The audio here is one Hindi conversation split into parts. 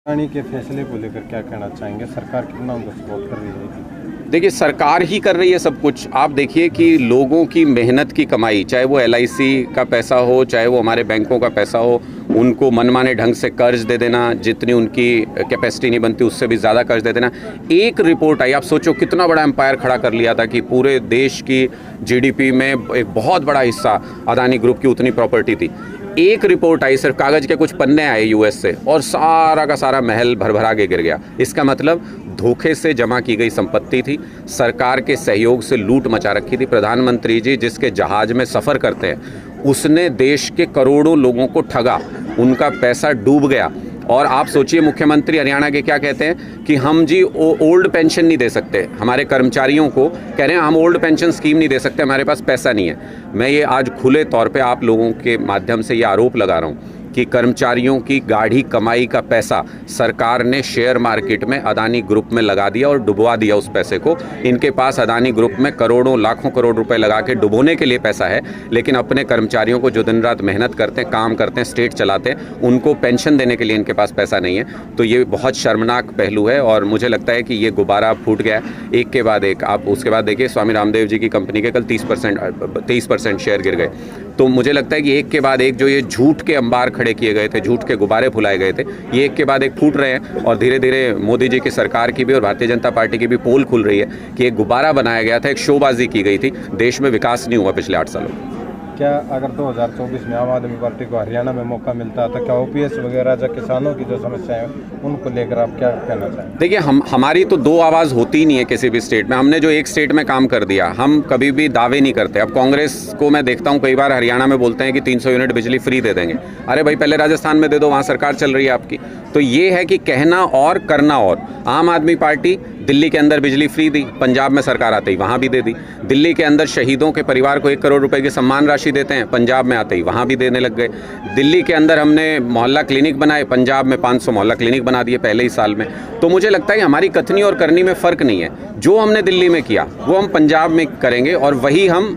अडानी के फैसले को लेकर क्या कहना चाहेंगे? सरकार कितना उनको सपोर्ट कर रही है? देखिए, सरकार ही कर रही है सब कुछ। आप देखिए कि लोगों की मेहनत की कमाई, चाहे वो LIC का पैसा हो, चाहे वो हमारे बैंकों का पैसा हो, उनको मनमाने ढंग से कर्ज दे देना, जितनी उनकी कैपेसिटी नहीं बनती उससे भी ज़्यादा कर्ज दे देना। एक रिपोर्ट आई, आप सोचो कितना बड़ा एम्पायर खड़ा कर लिया था कि पूरे देश की GDP में एक बहुत बड़ा हिस्सा अडानी ग्रुप की उतनी प्रॉपर्टी थी। एक रिपोर्ट आई, सिर्फ कागज़ के कुछ पन्ने आए US से, और सारा का सारा महल भरभरा के गिर गया। इसका मतलब धोखे से जमा की गई संपत्ति थी, सरकार के सहयोग से लूट मचा रखी थी। प्रधानमंत्री जी जिसके जहाज़ में सफ़र करते हैं, उसने देश के करोड़ों लोगों को ठगा, उनका पैसा डूब गया। और आप सोचिए, मुख्यमंत्री हरियाणा के क्या कहते हैं कि हम जी ओल्ड पेंशन नहीं दे सकते, हमारे कर्मचारियों को कह रहे हैं हम ओल्ड पेंशन स्कीम नहीं दे सकते, हमारे पास पैसा नहीं है। मैं ये आज खुले तौर पे आप लोगों के माध्यम से ये आरोप लगा रहा हूँ कि कर्मचारियों की गाढ़ी कमाई का पैसा सरकार ने शेयर मार्केट में अडानी ग्रुप में लगा दिया और डुबवा दिया उस पैसे को। इनके पास अडानी ग्रुप में करोड़ों लाखों करोड़ रुपए लगा के डुबोने के लिए पैसा है, लेकिन अपने कर्मचारियों को जो दिन रात मेहनत करते हैं, काम करते हैं, स्टेट चलाते हैं, उनको पेंशन देने के लिए इनके पास पैसा नहीं है। तो ये बहुत शर्मनाक पहलू है और मुझे लगता है कि ये गुब्बारा फूट गया एक के बाद एक। आप उसके बाद देखिए, स्वामी रामदेव जी की कंपनी के कल 23% शेयर गिर गए। तो मुझे लगता है कि एक के बाद एक जो ये झूठ के अंबार खड़े किए गए थे, झूठ के गुब्बारे फुलाए गए थे, ये एक के बाद एक फूट रहे हैं। और धीरे धीरे मोदी जी की सरकार की भी और भारतीय जनता पार्टी की भी पोल खुल रही है कि एक गुब्बारा बनाया गया था, एक शोबाजी की गई थी, देश में विकास नहीं हुआ पिछले 8 सालों में। क्या अगर 2024 में आम आदमी पार्टी को हरियाणा में मौका मिलता है तो क्या OPS वगैरह जो किसानों की जो समस्याएं हैं उनको लेकर आप क्या कहना चाहेंगे? देखिए, हमारी तो दो आवाज़ होती ही नहीं है किसी भी स्टेट में। हमने जो एक स्टेट में काम कर दिया, हम कभी भी दावे नहीं करते। अब कांग्रेस को मैं देखता हूँ कई बार हरियाणा में बोलते हैं कि 300 यूनिट बिजली फ्री दे देंगे। अरे भाई, पहले राजस्थान में दे दो, वहाँ सरकार चल रही है आपकी। तो ये है कि कहना और करना और। आम आदमी पार्टी दिल्ली के अंदर बिजली फ्री दी, पंजाब में सरकार आते ही वहाँ भी दे दी। दिल्ली के अंदर शहीदों के परिवार को 1 करोड़ रुपए की सम्मान राशि देते हैं, पंजाब में आते ही वहाँ भी देने लग गए। दिल्ली के अंदर हमने मोहल्ला क्लिनिक बनाए, पंजाब में 500 मोहल्ला क्लिनिक बना दिए पहले ही साल में। तो मुझे लगता है हमारी कथनी और करनी में फ़र्क नहीं है। जो हमने दिल्ली में किया वो हम पंजाब में करेंगे और वही हम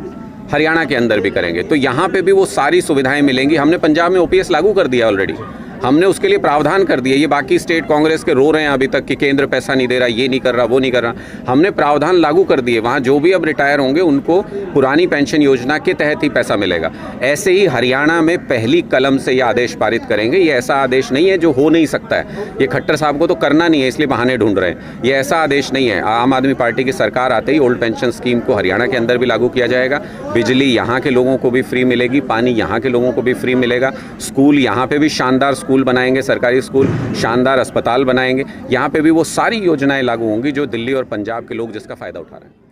हरियाणा के अंदर भी करेंगे। तो यहाँ पे भी वो सारी सुविधाएं मिलेंगी। हमने पंजाब में OPS लागू कर दिया ऑलरेडी, हमने उसके लिए प्रावधान कर दिया। ये बाकी स्टेट कांग्रेस के रो रहे हैं अभी तक कि केंद्र पैसा नहीं दे रहा, ये नहीं कर रहा, वो नहीं कर रहा। हमने प्रावधान लागू कर दिए, वहाँ जो भी अब रिटायर होंगे उनको पुरानी पेंशन योजना के तहत ही पैसा मिलेगा। ऐसे ही हरियाणा में पहली कलम से ये आदेश पारित करेंगे। ये ऐसा आदेश नहीं है जो हो नहीं सकता है। ये खट्टर साहब को तो करना नहीं है, इसलिए बहाने ढूंढ रहे हैं। ये ऐसा आदेश नहीं है। आम आदमी पार्टी की सरकार आते ही ओल्ड पेंशन स्कीम को हरियाणा के अंदर भी लागू किया जाएगा। बिजली यहाँ के लोगों को भी फ्री मिलेगी, पानी यहाँ के लोगों को भी फ्री मिलेगा। स्कूल यहाँ पे भी शानदार स्कूल बनाएंगे, सरकारी स्कूल, शानदार अस्पताल बनाएंगे। यहाँ पे भी वो सारी योजनाएं लागू होंगी जो दिल्ली और पंजाब के लोग जिसका फ़ायदा उठा रहे हैं।